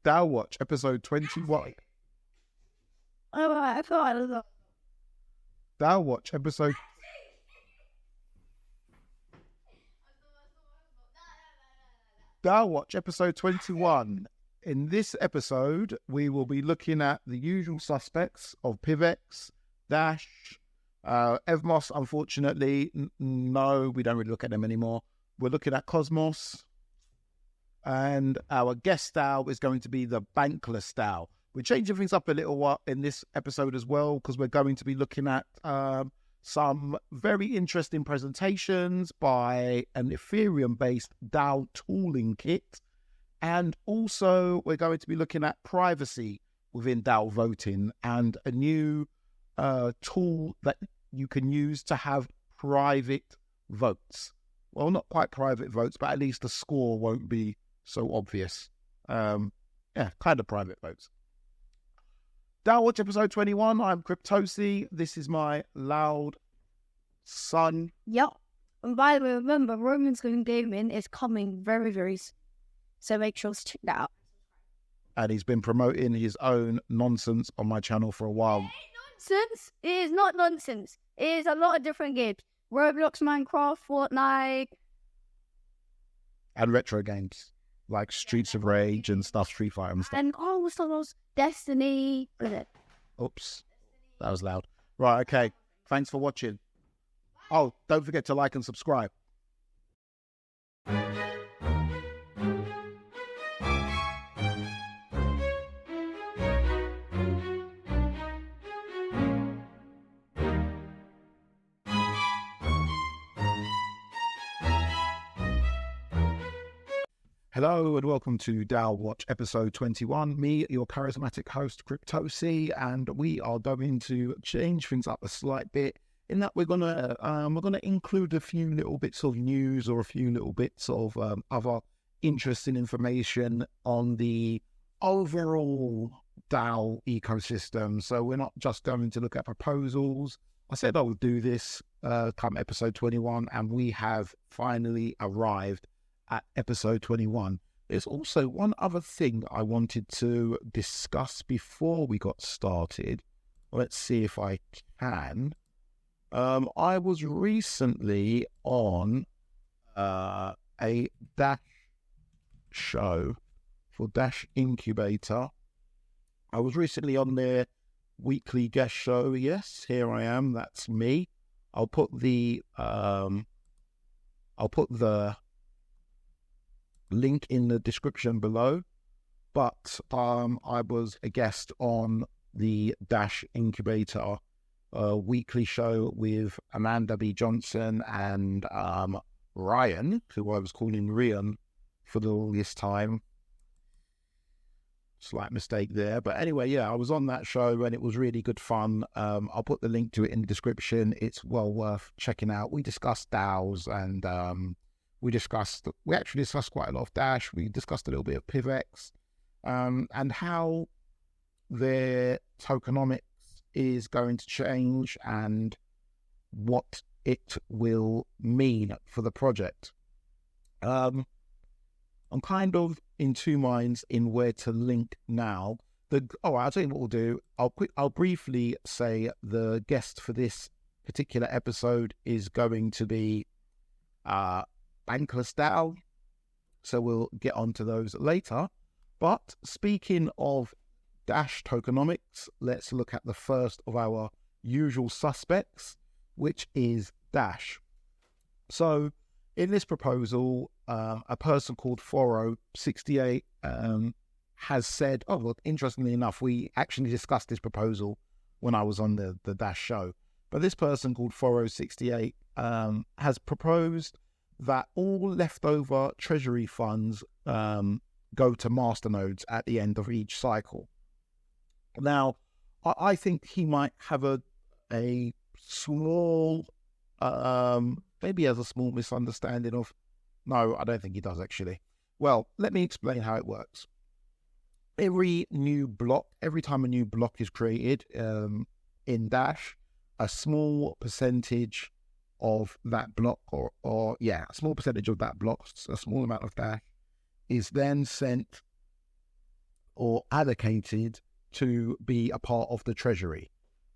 DAO Watch, episode 21. I thought I was DAO Watch, episode... DAO Watch, episode 21. In this episode, we will be looking at the usual suspects of PIVX, Dash, Evmos. Unfortunately, no, we don't really look at them anymore. We're looking at Cosmos, and our guest DAO is going to be the Bankless DAO. We're changing things up a little while in this episode as well, because we're going to be looking at some very interesting presentations by an Ethereum-based DAO tooling kit. And also, we're going to be looking at privacy within DAO voting and a new tool that you can use to have private votes. Well, not quite private votes, but at least the score won't be so obvious. Kind of private votes. DAO Watch episode 21. I'm CryptoSI. This is my loud son. Yep. And by the way, remember, Roman's Going Gaming is coming very, very soon. So make sure to check that out. And he's been promoting his own nonsense on my channel for a while. It ain't nonsense. It is not nonsense. It is a lot of different games. Roblox, Minecraft, Fortnite. And retro games. Like Streets of Rage and stuff, Street Fighter and stuff. And what's those? Destiny. What is it? Oops. That was loud. Right, okay. Thanks for watching. Oh, don't forget to like and subscribe. Hello and welcome to DAO Watch episode 21. Me, your charismatic host, CryptoSI, and we are going to change things up a slight bit in that we're gonna include a few little bits of news or a few little bits of other interesting information on the overall DAO ecosystem. So we're not just going to look at proposals. I said I would do this come episode 21, and we have finally arrived at episode 21. There's also one other thing I wanted to discuss before we got started. Let's see if I can. I was recently on a Dash show for Dash Incubator. I was recently on their weekly guest show. Yes, here I am. That's me. I'll put the link in the description below, but I was a guest on the Dash Incubator weekly show with Amanda B. Johnson and Ryan, who I was calling Rian for the longest time. Slight mistake there, but anyway, yeah, I was on that show and it was really good fun. I'll put the link to it in the description. It's well worth checking out. We discussed DAOs and we actually discussed quite a lot of Dash. We discussed a little bit of PIVX and how their tokenomics is going to change and what it will mean for the project. I'm kind of in two minds in where to link now. I'll tell you what we'll do. I'll briefly say the guest for this particular episode is going to be Bankless DAO, so we'll get onto those later. But speaking of Dash tokenomics, let's look at the first of our usual suspects, which is Dash. So in this proposal, a person called Foro68 has said, interestingly enough, we actually discussed this proposal when I was on the Dash show, but this person called Foro68 has proposed that all leftover treasury funds go to masternodes at the end of each cycle. Now, I think he might have a small, maybe has a small misunderstanding of, no, I don't think he does actually. Well, let me explain how it works. Every time a new block is created in Dash, a small percentage of that block, a small percentage of that block, a small amount of Dash, is then sent or allocated to be a part of the treasury.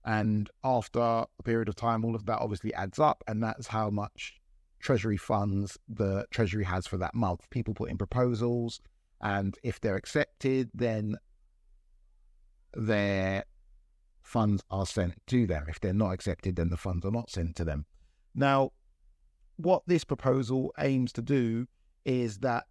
And after a period of time, all of that obviously adds up, and that's how much treasury funds the treasury has for that month. People put in proposals, and if they're accepted, then their funds are sent to them. If they're not accepted, then the funds are not sent to them. Now, what this proposal aims to do is that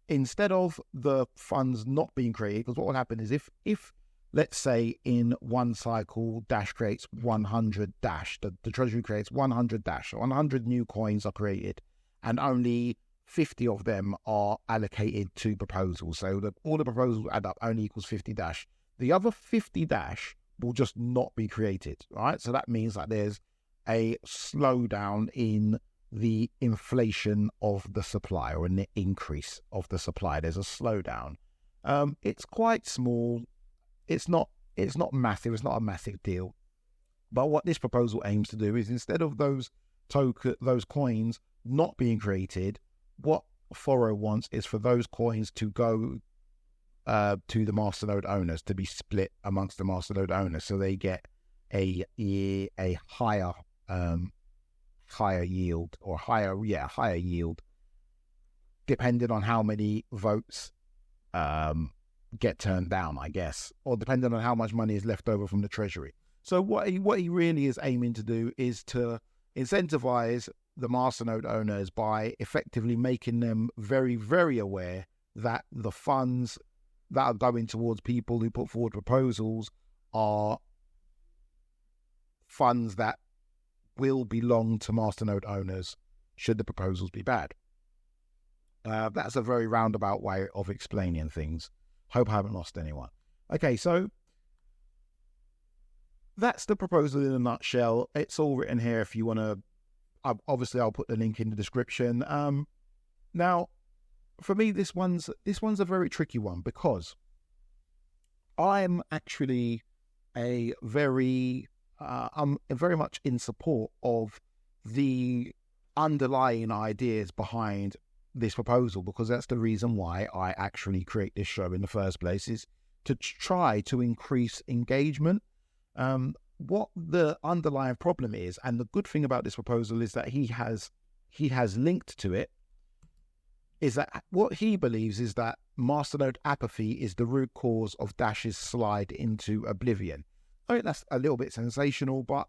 instead of the funds not being created, because what will happen is if let's say in one cycle Dash creates 100 Dash, the treasury creates 100 Dash, 100 new coins are created, and only 50 of them are allocated to proposals. So all the proposals add up only equals 50 Dash. The other 50 Dash will just not be created, right? So that means that there's a slowdown in the inflation of the supply, or in the increase of the supply. There's a slowdown. It's quite small. It's not massive. It's not a massive deal. But what this proposal aims to do is, instead of those coins not being created, what Foro wants is for those coins to go to the masternode owners, to be split amongst the masternode owners, so they get a higher yield, or higher yield, depending on how many votes get turned down, I guess, or depending on how much money is left over from the treasury. So what he really is aiming to do is to incentivize the masternode owners by effectively making them very, very aware that the funds that are going towards people who put forward proposals are funds that will belong to masternode owners should the proposals be bad. That's a very roundabout way of explaining things. Hope I haven't lost anyone. Okay, so that's the proposal in a nutshell. It's all written here if you want to. Obviously, I'll put the link in the description. Now, for me, this one's a very tricky one, because I'm actually I'm very much in support of the underlying ideas behind this proposal, because that's the reason why I actually create this show in the first place, is to try to increase engagement. What the underlying problem is, and the good thing about this proposal is that he has linked to it, is that what he believes is that masternode apathy is the root cause of Dash's slide into oblivion. I think that's a little bit sensational, but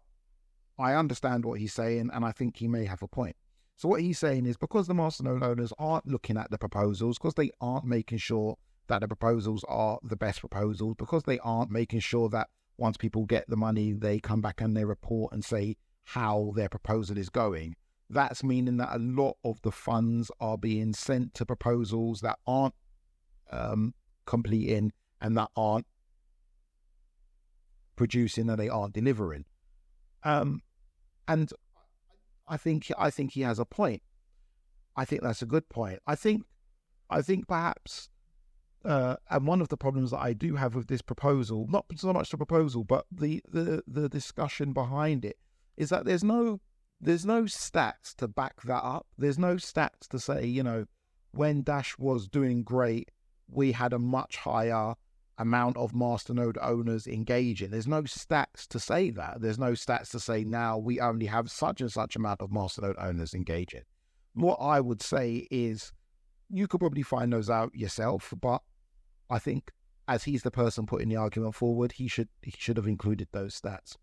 I understand what he's saying, and I think he may have a point. So what he's saying is, because the masternode owners aren't looking at the proposals, because they aren't making sure that the proposals are the best proposals, because they aren't making sure that once people get the money, they come back and they report and say how their proposal is going, that's meaning that a lot of the funds are being sent to proposals that aren't completing, and that aren't producing, and they aren't delivering. And I think he has a point. I think that's a good point. I think perhaps, and one of the problems that I do have with this proposal, not so much the proposal, but the discussion behind it, is that there's no stats to back that up. There's no stats to say, when Dash was doing great, we had a much higher amount of masternode owners engaging. There's no stats to say that. There's no stats to say now we only have such and such amount of masternode owners engaging. What I would say is, you could probably find those out yourself, but I think as he's the person putting the argument forward, he should have included those stats.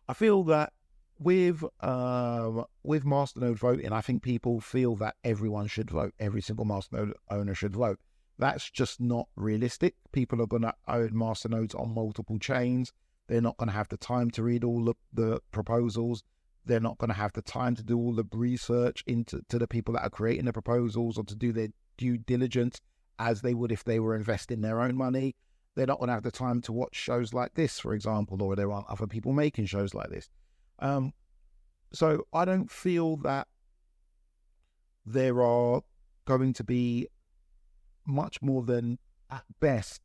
I feel that with masternode voting, I think people feel that everyone should vote. Every single masternode owner should vote. That's just not realistic. People are going to own masternodes on multiple chains. They're not going to have the time to read all the proposals. They're not going to have the time to do all the research into the people that are creating the proposals, or to do their due diligence as they would if they were investing their own money. They're not going to have the time to watch shows like this, for example, or there aren't other people making shows like this. So I don't feel that there are going to be much more than, at best,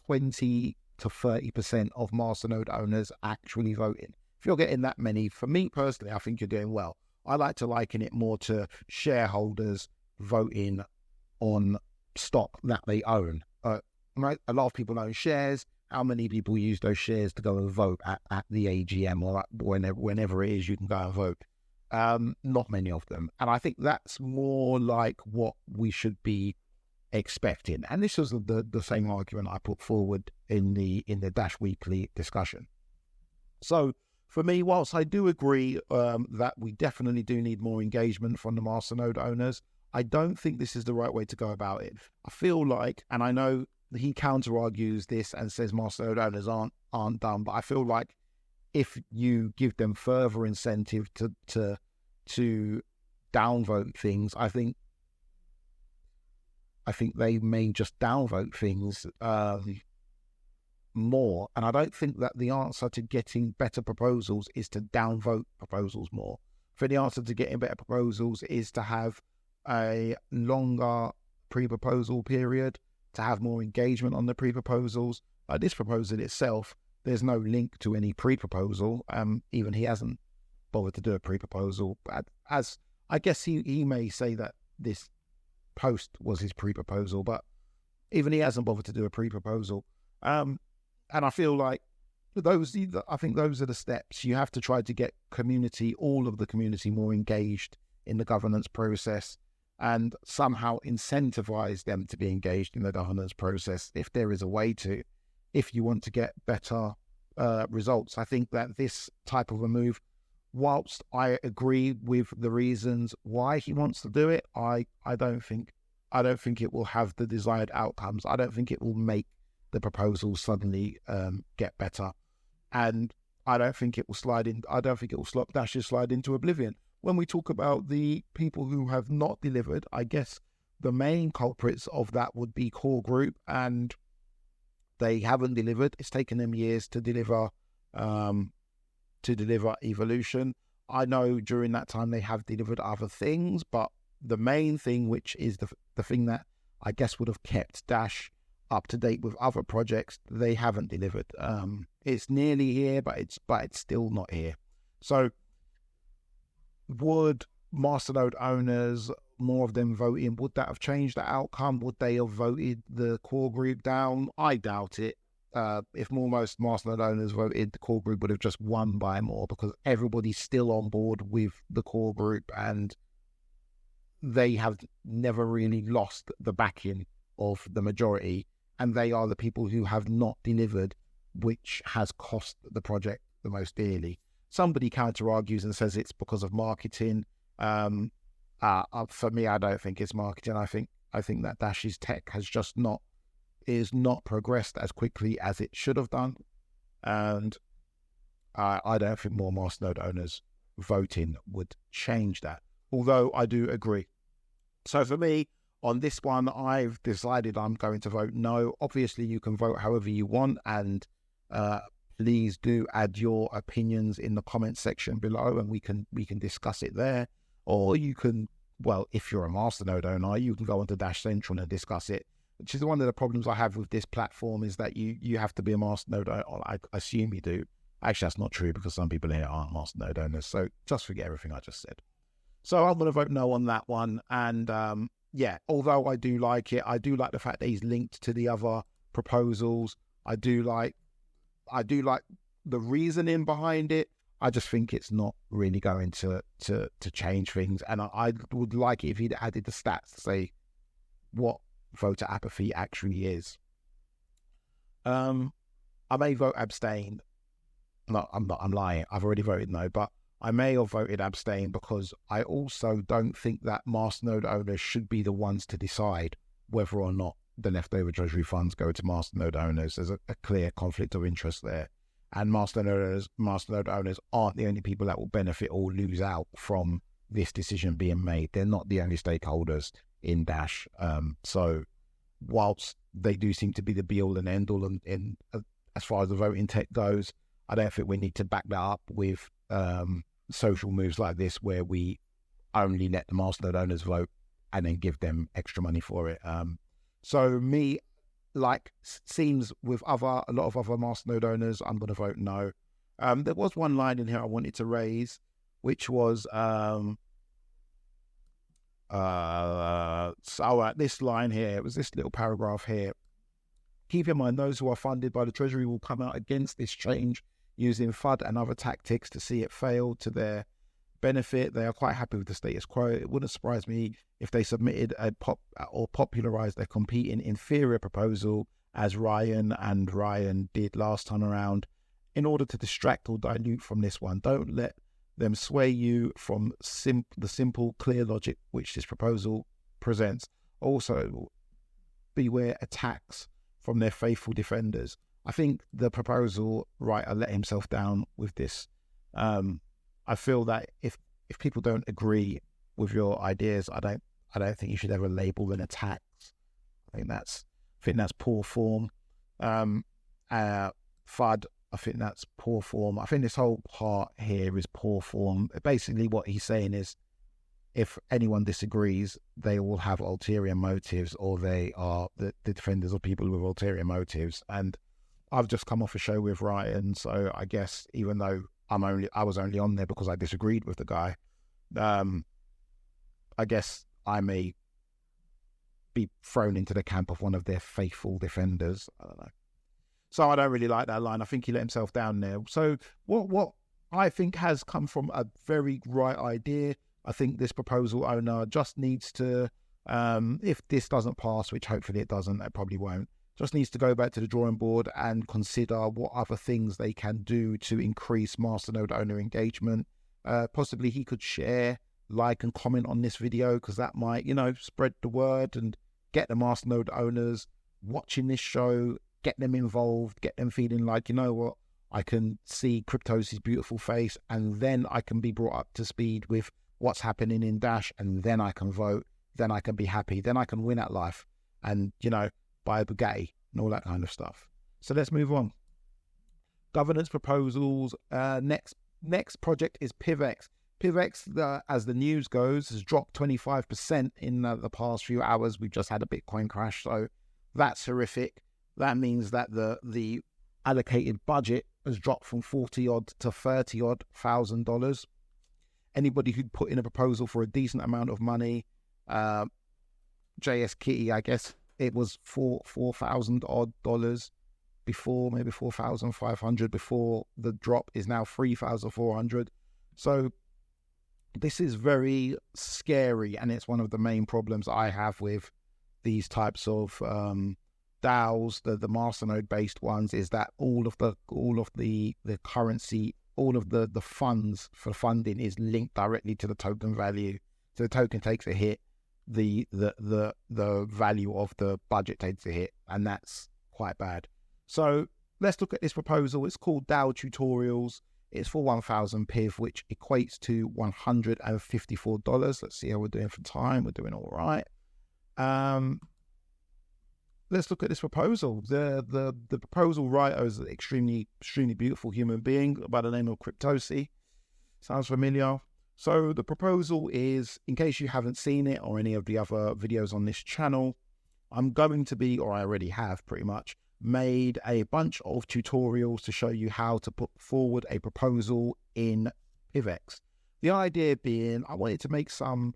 20 to 30% of masternode owners actually voting. If you're getting that many, for me personally, I think you're doing well. I like to liken it more to shareholders voting on stock that they own. right? A lot of people own shares. How many people use those shares to go and vote at the AGM or whenever it is you can go and vote? Not many of them. And I think that's more like what we should be expecting. And this was the same argument I put forward in the Dash Weekly discussion. So for me, whilst I do agree that we definitely do need more engagement from the masternode owners, I don't think this is the right way to go about it. I feel like, and I know he counter argues this and says masternode owners aren't done, but I feel like if you give them further incentive to downvote things, I think they may just downvote things more. And I don't think that the answer to getting better proposals is to downvote proposals more. For the answer to getting better proposals is to have a longer pre-proposal period, to have more engagement on the pre-proposals. This proposal itself, there's no link to any pre-proposal. Even he hasn't bothered to do a pre-proposal. As I guess he may say that this post was his pre-proposal, but even he hasn't bothered to do a pre-proposal. And I feel like I think those are the steps. You have to try to get all of the community more engaged in the governance process and somehow incentivize them to be engaged in the governance process if there is a way to, if you want to get better results. I think that this type of a move, whilst I agree with the reasons why he wants to do it, I don't think it will have the desired outcomes. I don't think it will make the proposal suddenly get better, and I don't think it will stop Dash's slide into oblivion. When we talk about the people who have not delivered, I guess the main culprits of that would be Core Group, and they haven't delivered. It's taken them years to deliver Evolution. I know during that time they have delivered other things, but the main thing, which is the thing that I guess would have kept Dash up to date with other projects, they haven't delivered. It's nearly here, but it's still not here. So would masternode owners, more of them voting, would that have changed the outcome? Would they have voted the Core Group down? I doubt it. If most masternode owners voted, the Core Group would have just won by more, because everybody's still on board with the Core Group and they have never really lost the backing of the majority, and they are the people who have not delivered, which has cost the project the most dearly. Somebody counter-argues and says it's because of marketing. For me, I don't think it's marketing. I think that Dash's tech has just not progressed as quickly as it should have done, and I don't think more masternode owners voting would change that. Although I do agree. So for me, on this one, I've decided I'm going to vote no. Obviously, you can vote however you want, and please do add your opinions in the comment section below, and we can discuss it there. Or you can, well, if you're a masternode owner, you can go onto Dash Central and discuss it, which is one of the problems I have with this platform, is that you have to be a masternode owner. I assume you do. Actually, that's not true, because some people here aren't masternode owners. So just forget everything I just said. So I'm going to vote no on that one. And yeah, although I do like it, I do like the fact that he's linked to the other proposals. I do like the reasoning behind it. I just think it's not really going to change things. And I would like it if he'd added the stats to say what voter apathy actually is. I may vote abstain. No, I'm not. I'm lying. I've already voted no, but I may have voted abstain because I also don't think that masternode owners should be the ones to decide whether or not the leftover treasury funds go to masternode owners. There's a clear conflict of interest there. And masternode owners aren't the only people that will benefit or lose out from this decision being made. They're not the only stakeholders in Dash. So whilst they do seem to be the be-all and end-all in as far as the voting tech goes, I don't think we need to back that up with social moves like this, where we only let the masternode owners vote and then give them extra money for it. So me, like seems with a lot of other masternode owners, I'm going to vote no. There was one line in here I wanted to raise, which was this line here. It was this little paragraph here. Keep in mind, those who are funded by the Treasury will come out against this change using FUD and other tactics to see it fail to their benefit. They are quite happy with the status quo. It wouldn't surprise me if they submitted or popularized a competing inferior proposal as Ryan did last time around in order to distract or dilute from this one. Don't let them sway you from the simple, clear logic which this proposal presents. Also, beware attacks from their faithful defenders. I think the proposal writer let himself down with this. I feel that if people don't agree with your ideas, I don't think you should ever label them attacks. I think that's poor form. FUD, I think that's poor form. I think this whole part here is poor form. Basically, what he's saying is, if anyone disagrees, they all have ulterior motives, or they are the defenders of people with ulterior motives. And I've just come off a show with Ryan, so I guess even though I was only on there because I disagreed with the guy, I guess I may be thrown into the camp of one of their faithful defenders. I don't know. So I don't really like that line. I think he let himself down there. So what I think has come from a very right idea. I think this proposal owner just needs to, if this doesn't pass, which hopefully it doesn't, it probably won't, just needs to go back to the drawing board and consider what other things they can do to increase masternode owner engagement. Possibly he could share, like, and comment on this video, because that might, spread the word and get the masternode owners watching this show, get them involved, get them feeling like, you know what, I can see CryptoSI's beautiful face, and then I can be brought up to speed with what's happening in Dash, and then I can vote, then I can be happy, then I can win at life, and, buy a Bugatti and all that kind of stuff. So let's move on. Governance proposals. Next project is PIVX. PIVX, as the news goes, has dropped 25% in the past few hours. We've just had a Bitcoin crash, so that's horrific. That means that the allocated budget has dropped from 40 odd to 30 odd $1,000. Anybody who'd put in a proposal for a decent amount of money, JS Kitty, I guess it was $4,000 odd before, maybe 4,500 before the drop, is now 3,400. So this is very scary, and it's one of the main problems I have with these types of DAOs, the masternode based ones, is that all of the currency, all of the funds for funding is linked directly to the token value. So the token takes a hit, the value of the budget takes a hit, and that's quite bad. So let's look at this proposal. It's called DAO Tutorials. It's for 1,000 PIV, which equates to $154. Let's see how we're doing for time. We're doing all right. Let's look at this proposal. The proposal writer is an extremely beautiful human being by the name of CryptoSI. Sounds familiar? So the proposal is, in case you haven't seen it or any of the other videos on this channel, I'm going to be, or I already have pretty much, made a bunch of tutorials to show you how to put forward a proposal in PIVX. The idea being, I wanted to make some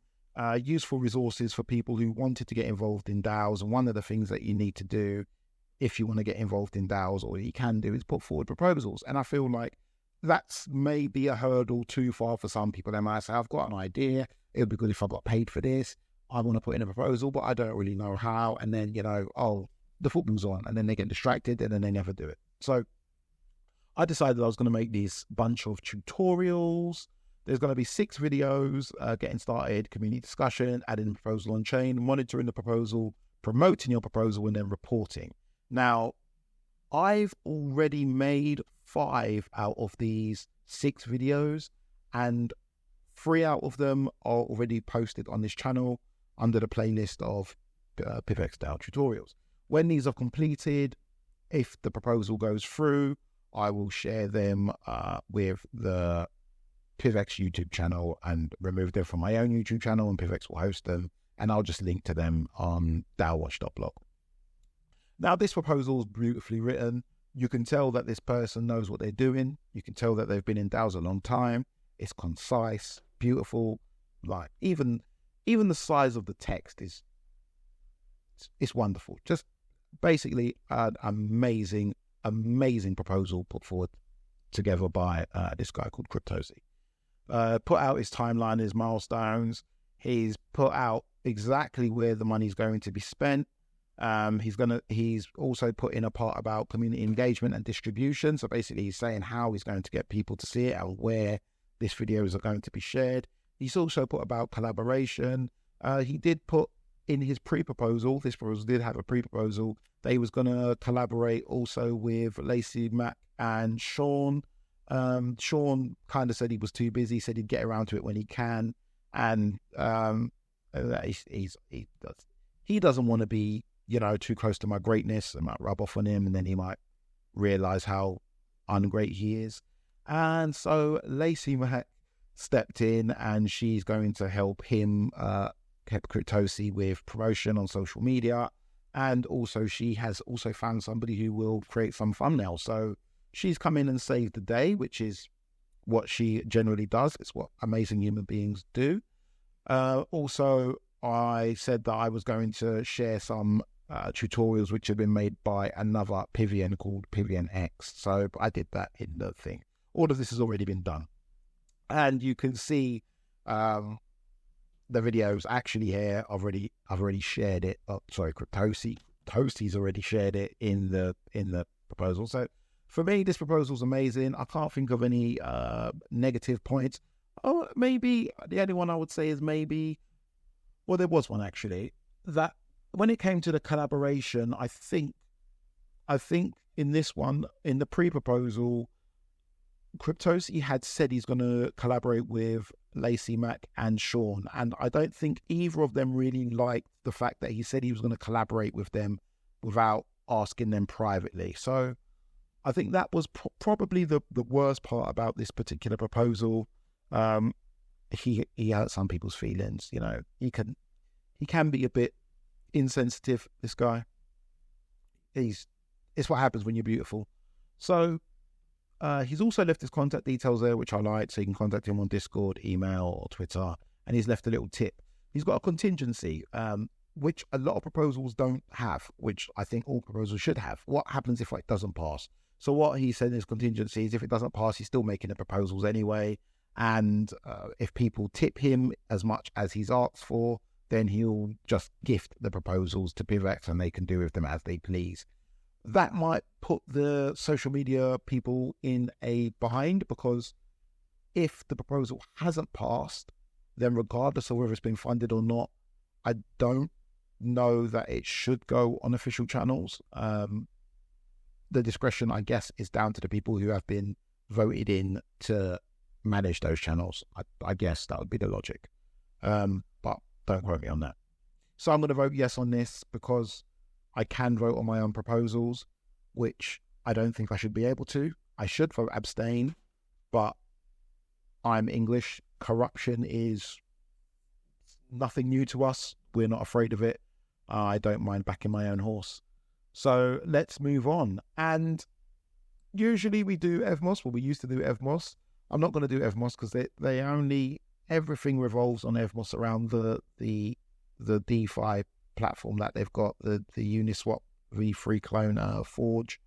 useful resources for people who wanted to get involved in DAOs. And one of the things that you need to do if you want to get involved in DAOs, or you can do, is put forward proposals. And I feel like that's maybe a hurdle too far for some people. They might say, I've got an idea, it would be good if I got paid for this, I want to put in a proposal, but I don't really know how. And then, the football's on, and then they get distracted, and then they never do it. So I decided I was going to make these bunch of tutorials. There's going to be 6 videos, getting started, community discussion, adding the proposal on chain, monitoring the proposal, promoting your proposal, and then reporting. Now, I've already made 5 out of these 6 videos, and 3 out of them are already posted on this channel under the playlist of PIVX DAO tutorials. When these are completed, if the proposal goes through, I will share them with the PIVX YouTube channel and remove them from my own YouTube channel, and PIVX will host them, and I'll just link to them on daowatch.blog. Now, this proposal is beautifully written. You can tell that this person knows what they're doing. You can tell that they've been in DAOs a long time. It's concise, beautiful. Like even the size of the text is wonderful. Just basically an amazing proposal put forward together by this guy called CryptoSI. Put out his timeline, his milestones. He's put out exactly where the money's going to be spent. He's also put in a part about community engagement and distribution. So basically he's saying how he's going to get people to see it and where these videos are going to be shared. He's also put about collaboration. He did put in his pre-proposal, this proposal did have a pre-proposal, that he was going to collaborate also with Lacey, Mac and Sean. Sean kind of said he was too busy, said he'd get around to it when he can. And he doesn't want to be, too close to my greatness. It might rub off on him and then he might realize how ungreat he is. And so Lacey Mac stepped in and she's going to help him, CryptoSI, with promotion on social media. And also she has also found somebody who will create some thumbnails. So she's come in and saved the day, which is what she generally does. It's what amazing human beings do. Also, I said that I was going to share some tutorials which have been made by another Pivian called PIVX. So I did that in the thing. All of this has already been done. And you can see the videos actually here. I've already shared it. Oh, sorry, CryptoSI's already shared it in the proposal. So for me, this proposal is amazing. I can't think of any negative points. Oh, maybe the only one I would say is maybe, well, there was one actually, that when it came to the collaboration, I think in this one, in the pre-proposal, CryptoSI had said he's going to collaborate with Lacey, Mac and Sean. And I don't think either of them really liked the fact that he said he was going to collaborate with them without asking them privately. So I think that was probably the worst part about this particular proposal. He hurt some people's feelings. He can be a bit insensitive, this guy. It's what happens when you're beautiful. So he's also left his contact details there, which I like, so you can contact him on Discord, email or Twitter. And he's left a little tip. He's got a contingency, which a lot of proposals don't have, which I think all proposals should have. What happens if it doesn't pass? So what he said in his contingency is if it doesn't pass, he's still making the proposals anyway. And if people tip him as much as he's asked for, then he'll just gift the proposals to PIVX and they can do with them as they please. That might put the social media people in a bind, because if the proposal hasn't passed, then regardless of whether it's been funded or not, I don't know that it should go on official channels. The discretion, I guess, is down to the people who have been voted in to manage those channels. I guess that would be the logic. But don't quote me on that. So I'm going to vote yes on this because I can vote on my own proposals, which I don't think I should be able to. I should vote abstain, but I'm English. Corruption is nothing new to us. We're not afraid of it. I don't mind backing my own horse. So let's move on. And usually we do Evmos. Well, we used to do Evmos. I'm not going to do Evmos because everything revolves on Evmos around the DeFi platform that they've got, the Uniswap v3 clone Forge.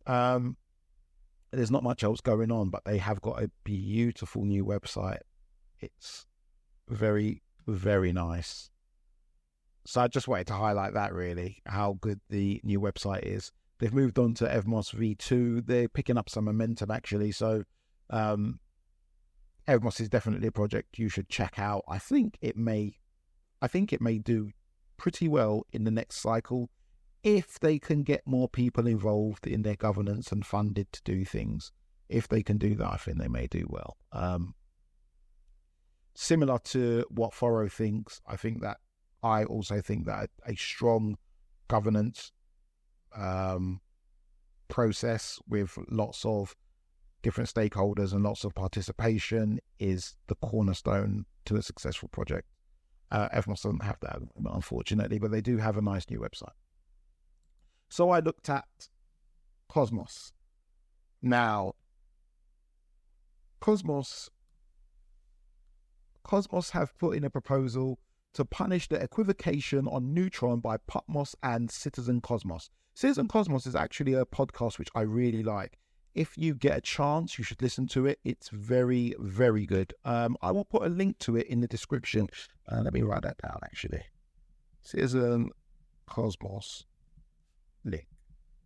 There's not much else going on, but they have got a beautiful new website. It's very, very nice. So I just wanted to highlight that, really, how good the new website is. They've moved on to Evmos v2. They're picking up some momentum, actually. So Evmos is definitely a project you should check out. I think it may do pretty well in the next cycle if they can get more people involved in their governance and funded to do things. If they can do that, I think they may do well. Similar to what Foro thinks, I also think that a strong governance process with lots of different stakeholders and lots of participation is the cornerstone to a successful project. Evmos doesn't have that, unfortunately, but they do have a nice new website. So I looked at Cosmos. Now, Cosmos have put in a proposal to punish the equivocation on Neutron by Putmos and Citizen Cosmos. Citizen Cosmos is actually a podcast which I really like. If you get a chance, you should listen to it. It's very, very good. I will put a link to it in the description. Let me write that down, actually. Citizen Cosmos link,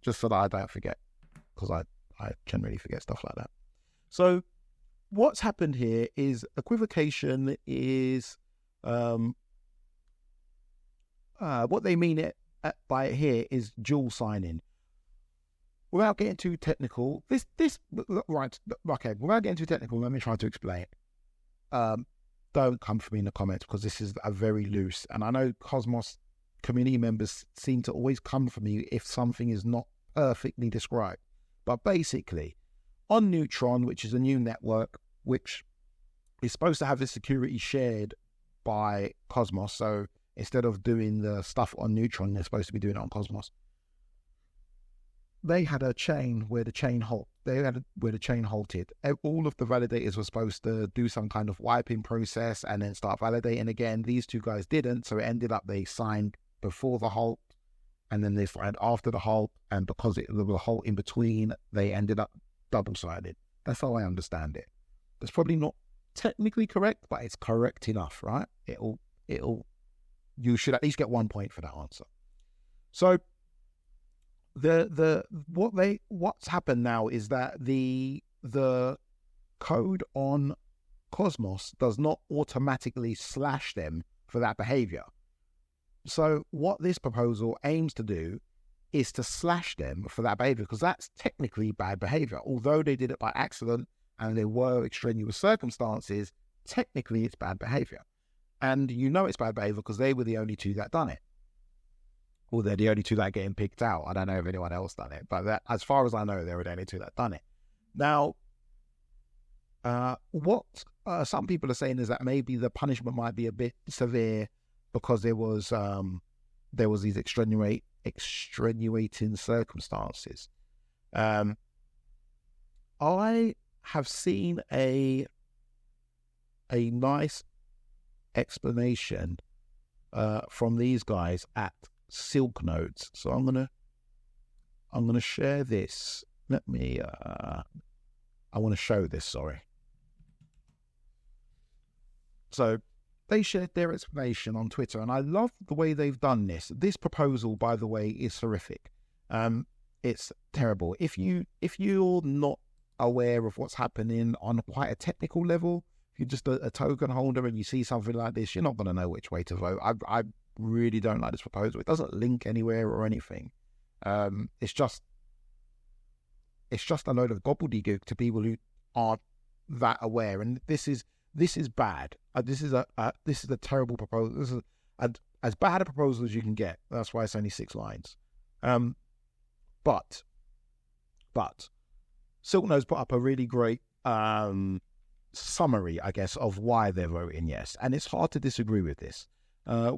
just so that I don't forget, because I generally forget stuff like that. So what's happened here is equivocation is what they mean by it here is dual signing. Without getting too technical, right, okay, without getting too technical, let me try to explain. Don't come for me in the comments, because this is a very loose, and I know Cosmos community members seem to always come for me if something is not perfectly described. But basically, on Neutron, which is a new network, which is supposed to have the security shared by Cosmos, so instead of doing the stuff on Neutron, they're supposed to be doing it on Cosmos. They had a chain where the chain halted. All of the validators were supposed to do some kind of wiping process and then start validating again. These two guys didn't, so it ended up they signed before the halt, and then they signed after the halt, and because there was a halt in between, they ended up double-sided. That's how I understand it. That's probably not technically correct, but it's correct enough, right? You should at least get 1 point for that answer. So what's happened now is that the code on Cosmos does not automatically slash them for that behavior. So what this proposal aims to do is to slash them for that behavior, because that's technically bad behavior. Although they did it by accident and there were extraneous circumstances, technically it's bad behavior. And you know it's bad behavior because they were the only two that done it. Well, they're the only two that are getting picked out. I don't know if anyone else done it, but as far as I know, they were the only two that done it. Now, what some people are saying is that maybe the punishment might be a bit severe because there was these extenuating circumstances. I have seen a nice explanation from these guys at Silk Nodes. So I'm gonna share this. Let me I want to show this, sorry. So they shared their explanation on Twitter, and I love the way they've done this. This proposal, by the way, is horrific. It's terrible. If you're not aware of what's happening on quite a technical level, if you're just a token holder and you see something like this, you're not going to know which way to vote. I really don't like this proposal. It doesn't link anywhere or anything. It's just a load of gobbledygook to people who aren't that aware. And this is bad. This is a terrible proposal. This is as bad a proposal as you can get. That's why it's only 6 lines. But Silk Nodes put up a really great summary, I guess, of why they're voting yes. And it's hard to disagree with this.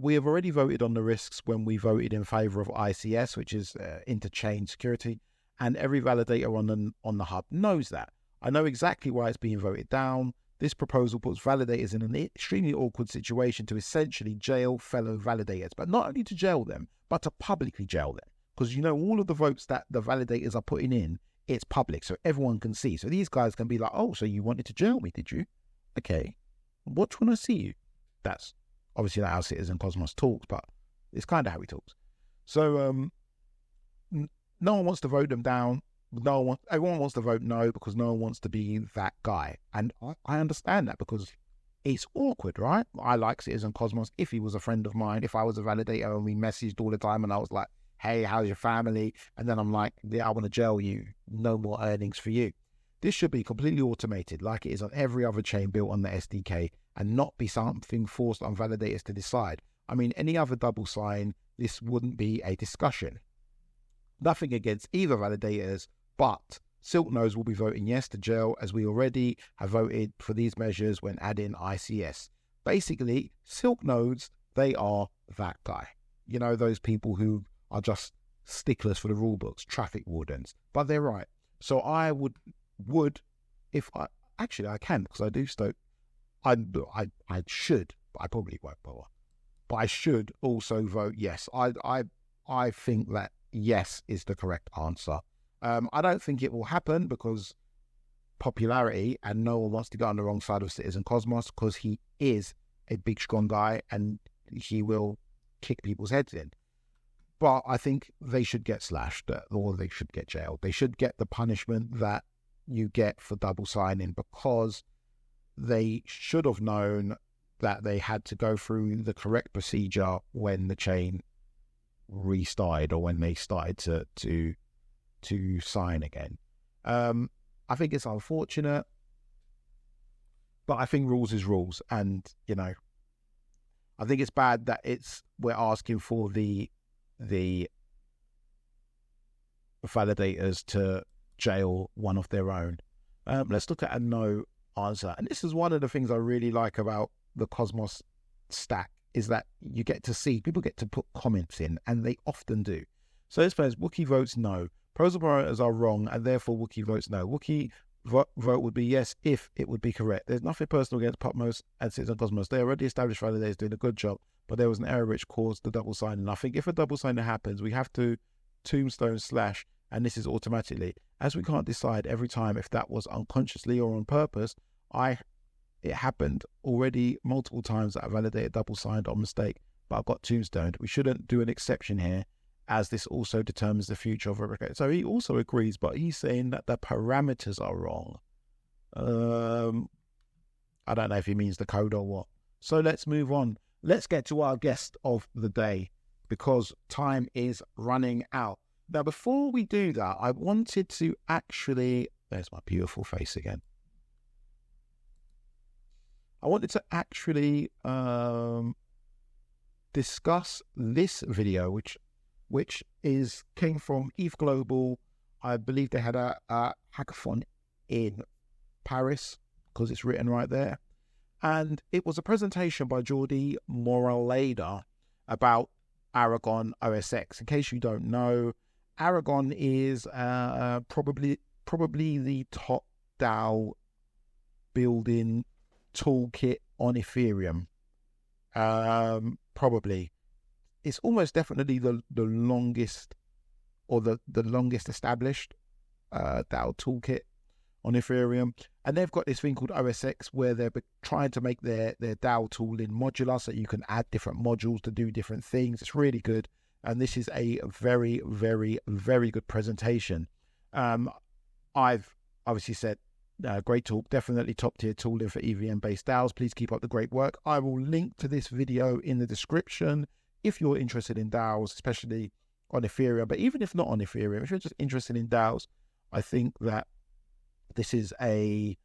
We have already voted on the risks when we voted in favor of ICS, which is interchain security, and every validator on the hub knows that. I know exactly why it's being voted down. This proposal puts validators in an extremely awkward situation to essentially jail fellow validators, but not only to jail them, but to publicly jail them. Because all of the votes that the validators are putting in, it's public, so everyone can see. So these guys can be like, oh, so you wanted to jail me, did you? Okay, watch when I see you. That's obviously not how Citizen Cosmos talks, but it's kind of how he talks. So no one wants to vote them down. Everyone wants to vote no because no one wants to be that guy. And I understand that because it's awkward, right? I like Citizen Cosmos if he was a friend of mine, if I was a validator and we messaged all the time and I was like, hey, how's your family? And then I'm like, yeah, I want to jail you. No more earnings for you. This should be completely automated like it is on every other chain built on the SDK and not be something forced on validators to decide. I mean, any other double sign, this wouldn't be a discussion. Nothing against either validators, but Silk Nodes will be voting yes to jail as we already have voted for these measures when adding ICS. Basically, Silk Nodes, they are that guy. Those people who are just sticklers for the rule books, traffic wardens. But they're right. So I would if I can, because I do stoke. I should, but I probably won't bother. but I should also vote yes. I think that yes is the correct answer. I don't think it will happen because popularity, and no one wants to get on the wrong side of Citizen Cosmos because he is a big, strong guy and he will kick people's heads in. But I think they should get slashed or they should get jailed. They should get the punishment that you get for double signing because they should have known that they had to go through the correct procedure when the chain restarted or when they started to sign again. I think it's unfortunate, but I think rules is rules. And, I think it's bad that we're asking for the validators to jail one of their own. Let's look at a no answer. And this is one of the things I really like about the Cosmos stack is that you get to see, people get to put comments in, and they often do. So this says, Wookie votes no. Proposal promoters are wrong, and therefore Wookie votes no. Wookie vote would be yes if it would be correct. There's nothing personal against Popmos and Citizen Cosmos. They already established validators doing a good job, but there was an error which caused the double signing. I think if a double signing happens, we have to tombstone slash, and this is automatically. As we can't decide every time if that was unconsciously or on purpose, it happened already multiple times that I validated double signed on mistake, but I got tombstoned. We shouldn't do an exception here, as this also determines the future of a record. So he also agrees, but he's saying that the parameters are wrong. I don't know if he means the code or what. So let's move on. Let's get to our guest of the day because time is running out. Now, before we do that, I wanted to actually... There's my beautiful face again. I wanted to actually discuss this video, which came from ETH Global. I believe they had a hackathon in Paris because it's written right there. And it was a presentation by Jordi Moraleda about Aragon OSX. In case you don't know, Aragon is probably the top DAO building toolkit on Ethereum. Probably. It's almost definitely the longest or the longest established DAO toolkit on Ethereum. And they've got this thing called OSX where they're trying to make their DAO tooling modular so you can add different modules to do different things. It's really good. And this is a very, very, very good presentation. I've obviously said, great talk, definitely top tier tooling for EVM based DAOs. Please keep up the great work. I will link to this video in the description if you're interested in DAOs, especially on Ethereum. But even if not on Ethereum, if you're just interested in DAOs, I think that this is a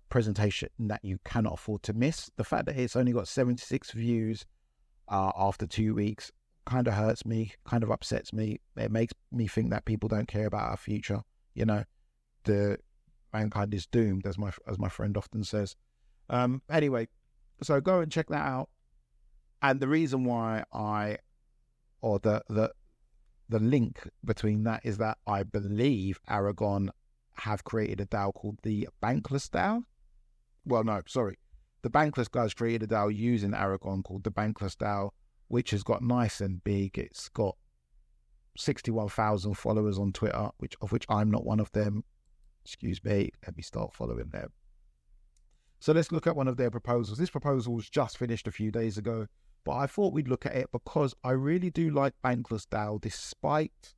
presentation that you cannot afford to miss. The fact that it's only got 76 views after 2 weeks kind of hurts me, kind of upsets me. It makes me think that people don't care about our future. The mankind is doomed, as my friend often says. Anyway, so go and check that out. And the reason why the link between that is that I believe Aragon have created a DAO called the Bankless DAO. Well, no, sorry. The Bankless guys created a DAO using Aragon called the Bankless DAO, which has got nice and big. It's got 61,000 followers on Twitter, of which I'm not one of them. Excuse me, let me start following them. So let's look at one of their proposals. This proposal was just finished a few days ago, but I thought we'd look at it because I really do like Bankless DAO, despite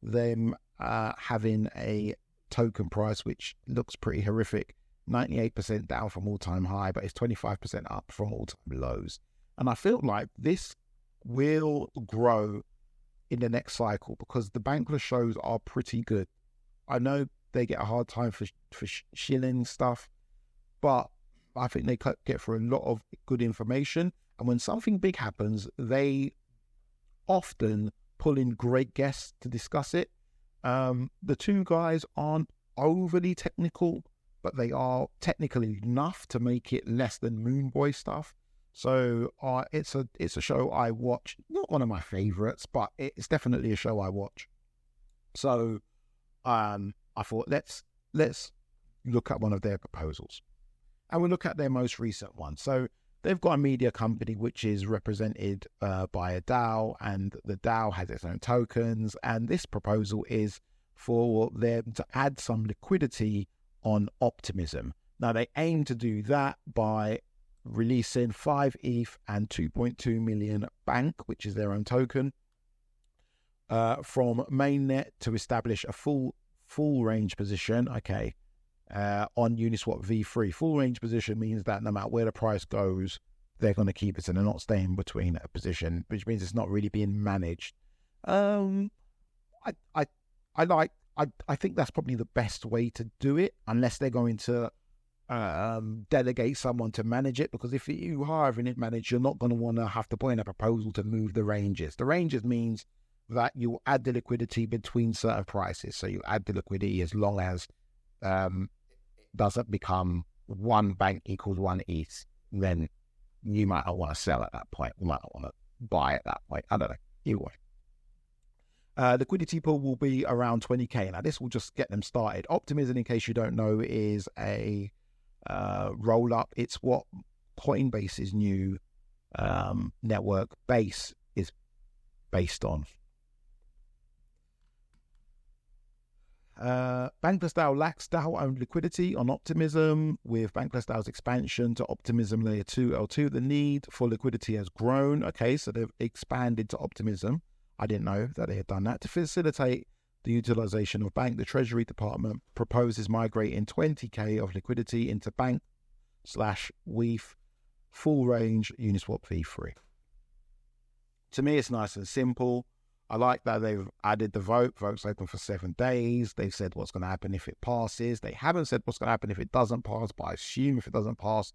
them having a token price which looks pretty horrific. 98% down from all-time high, but it's 25% up from all-time lows. And I feel like this will grow in the next cycle because the Bankless shows are pretty good. I know they get a hard time for shilling stuff, but I think they get through a lot of good information. And when something big happens, they often pull in great guests to discuss it. The two guys aren't overly technical, but they are technical enough to make it less than Moonboy stuff. So it's a show I watch. Not one of my favorites, but it's definitely a show I watch. So I thought let's look at one of their proposals, and we'll look at their most recent one. So they've got a media company which is represented by a DAO, and the DAO has its own tokens, and this proposal is for them to add some liquidity on Optimism. Now, they aim to do that by releasing 5 ETH and 2.2 million Bank, which is their own token, from mainnet to establish a full range position, on Uniswap v3. Full range position means that no matter where the price goes, they're going to keep it, and they're not staying between a position, which means it's not really being managed. I think that's probably the best way to do it, unless they're going to delegate someone to manage it, because if you are having it managed, you're not going to want to have to put in a proposal to move the ranges. The ranges means that you add the liquidity between certain prices. So you add the liquidity as long as it doesn't become one bank equals 1 ETH, then you might not want to sell at that point. You might not want to buy at that point. I don't know. Either way. Liquidity pool will be around 20k. Now, this will just get them started. Optimism, in case you don't know, is a roll-up. It's what Coinbase's new network base is based on. Bankless DAO lacks DAO-owned liquidity on Optimism. With Bankless DAO's expansion to Optimism Layer 2 L2, the need for liquidity has grown. Okay, so they've expanded to Optimism. I didn't know that they had done that. To facilitate the utilization of Bank, the Treasury Department proposes migrating 20k of liquidity into Bank/WETH full range Uniswap v3. To me, it's nice and simple. I like that they've added the vote. Vote's open for 7 days. They've said what's going to happen if it passes. They haven't said what's going to happen if it doesn't pass, but I assume if it doesn't pass,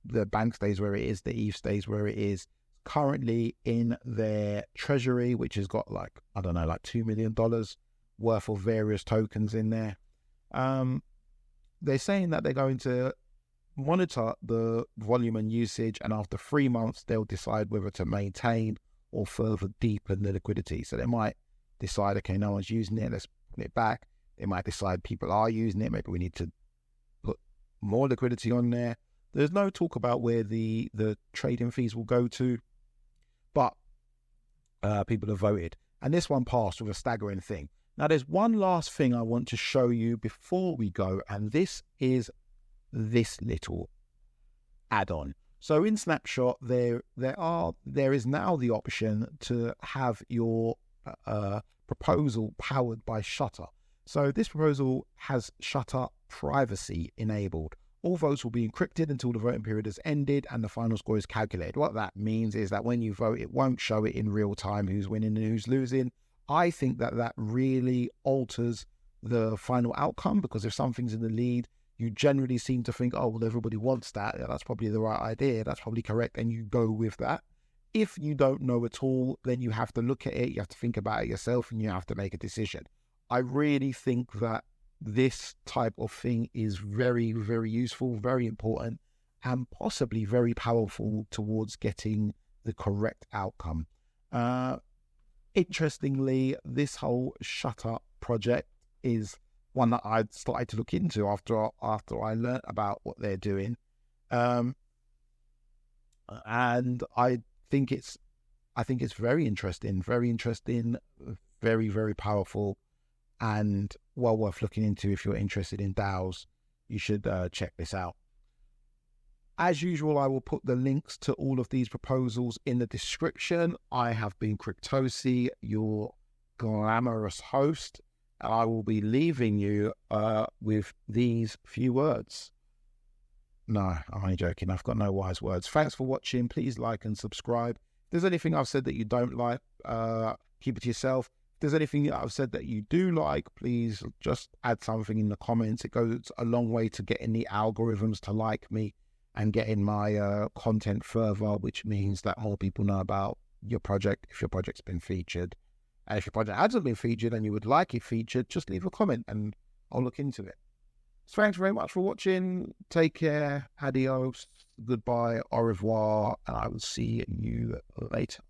the bank stays where it is, the ETH stays where it is. Currently in their treasury, which has got like $2 million worth of various tokens in there. They're saying that they're going to monitor the volume and usage, and after 3 months, they'll decide whether to maintain or further deepen the liquidity. So they might decide, okay, no one's using it, let's put it back. They might decide people are using it, maybe we need to put more liquidity on there. There's no talk about where the trading fees will go to, but people have voted. And this one passed with a staggering thing. Now, there's one last thing I want to show you before we go, and this is this little add-on. So in Snapshot, there is now the option to have your proposal powered by Shutter. So this proposal has Shutter privacy enabled. All votes will be encrypted until the voting period has ended and the final score is calculated. What that means is that when you vote, it won't show it in real time who's winning and who's losing. I think that really alters the final outcome, because if something's in the lead, you generally seem to think, oh, well, everybody wants that. Yeah, that's probably the right idea. That's probably correct. And you go with that. If you don't know at all, then you have to look at it. You have to think about it yourself and you have to make a decision. I really think that this type of thing is very, very useful, very important, and possibly very powerful towards getting the correct outcome. Interestingly, this whole Shutter project is one that I started to look into after I learned about what they're doing, and I think it's very interesting, very, very powerful, and well worth looking into. If you're interested in DAOs, you should check this out. As usual, I will put the links to all of these proposals in the description. I have been CryptoSI, your glamorous host. And I will be leaving you with these few words. No, I'm only joking. I've got no wise words. Thanks for watching. Please like and subscribe. If there's anything I've said that you don't like, keep it to yourself. If there's anything I've said that you do like, please just add something in the comments. It goes a long way to getting the algorithms to like me and getting my content further, which means that more people know about your project if your project's been featured. And if your project hasn't been featured and you would like it featured, just leave a comment and I'll look into it. So thanks very much for watching. Take care. Adios. Goodbye. Au revoir. And I will see you later.